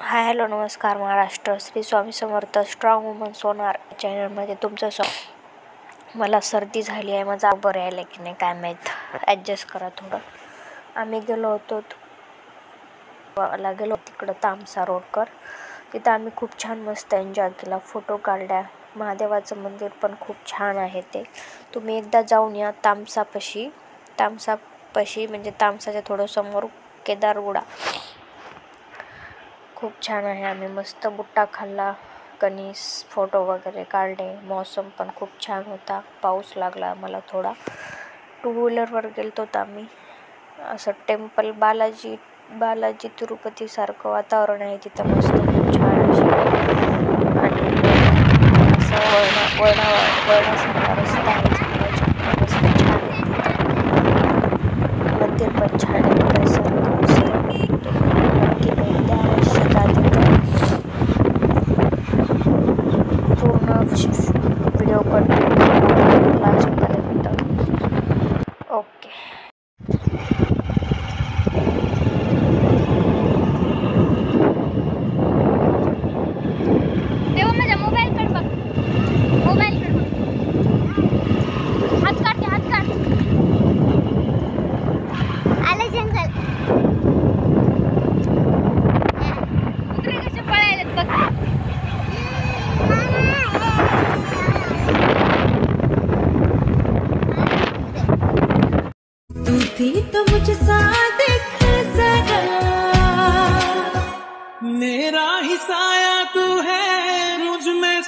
Hi hello नमस्कार Maharashtra. Shri Swami Samarth. Strong woman सोनार चॅनलमध्ये तुमचं मला सर्दी झाली आहे. माझा बरं यायला की नाही काय माहीत. ॲडजस्ट करा थोडं. आम्ही गेलो तिकडं तामसा रोडकर. तिथं आम्ही खूप छान मस्त एन्जॉय केला, फोटो काढल्या. महादेवाचं मंदिर पण खूप छान आहे. ते तुम्ही एकदा जाऊन या. तामसापाशी म्हणजे तामसाच्या थोडं समोर केदारगुडा खूप छान आहे. आम्ही मस्त बुट्टा खाल्ला, कणीस, फोटो वगैरे काढले. मौसम पण खूप छान होता. पाऊस लागला आम्हाला थोडा. 2 व्हीलरवर गेलो होतो आम्ही. असं टेम्पल बालाजी तिरुपतीसारखं वातावरण आहे तिथं. मस्त खूप छान अशी आणि असं वळणासारखा रस्ता आहे. झाडाच्या मस्त छान आहे तिथं. मंदिर पण छान आहे बघायसारखं मस्त. तुम्ही नक्की भेट द्या, अवश्य जा तिथं. पूर्ण व्हिडिओ कंटिन्यू लास्टपर्यंत. ओके. तेव्हा माझ्या मोबाईलकडे बघ, मोबाईलकडे बघ. हात काढ, हात काढ. आलं जंगल. कुत्रे कसे पळायलेत बघ. तू थी तो मुझे साथ जरा, मेरा ही साया तू है मुझ में.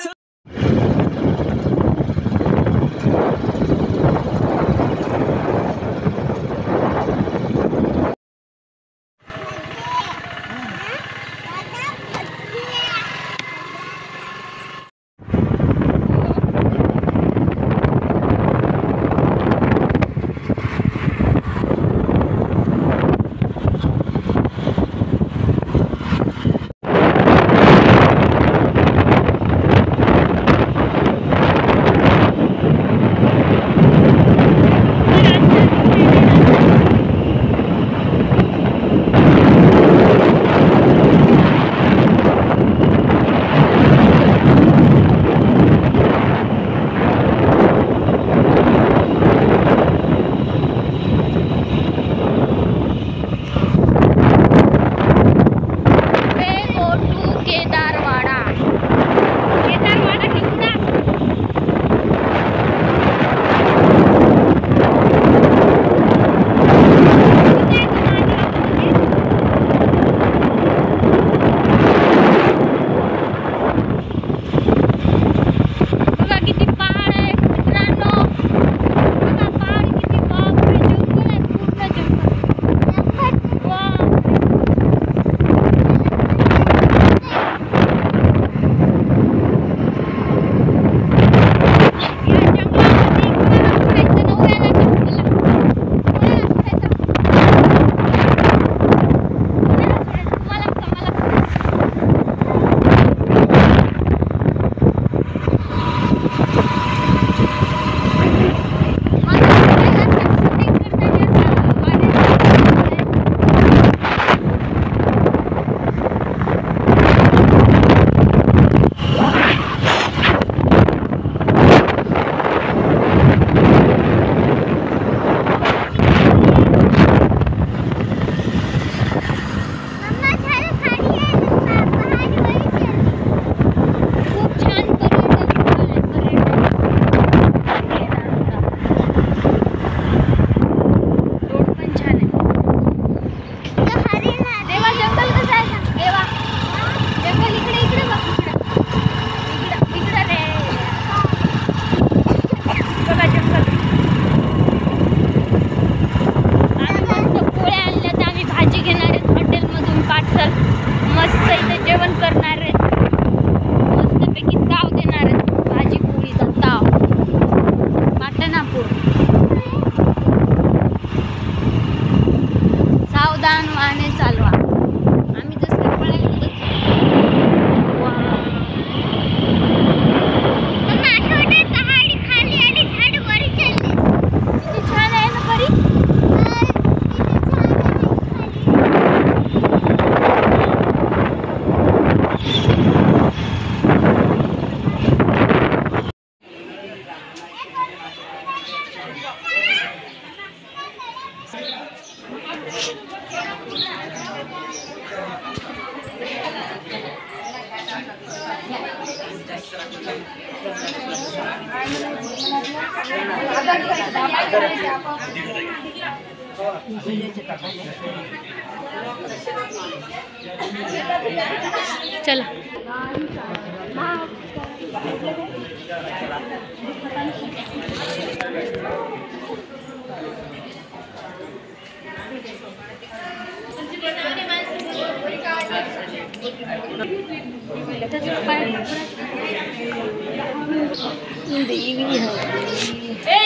चला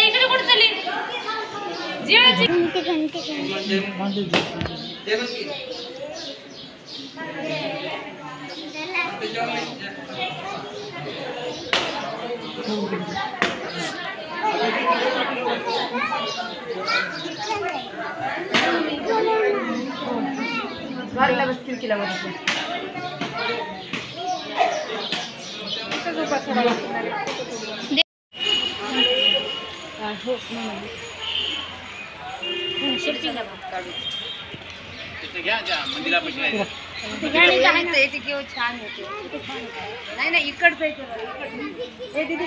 इकडे कुठे चालली छान होते नाही नाही इकडचं हे दीदी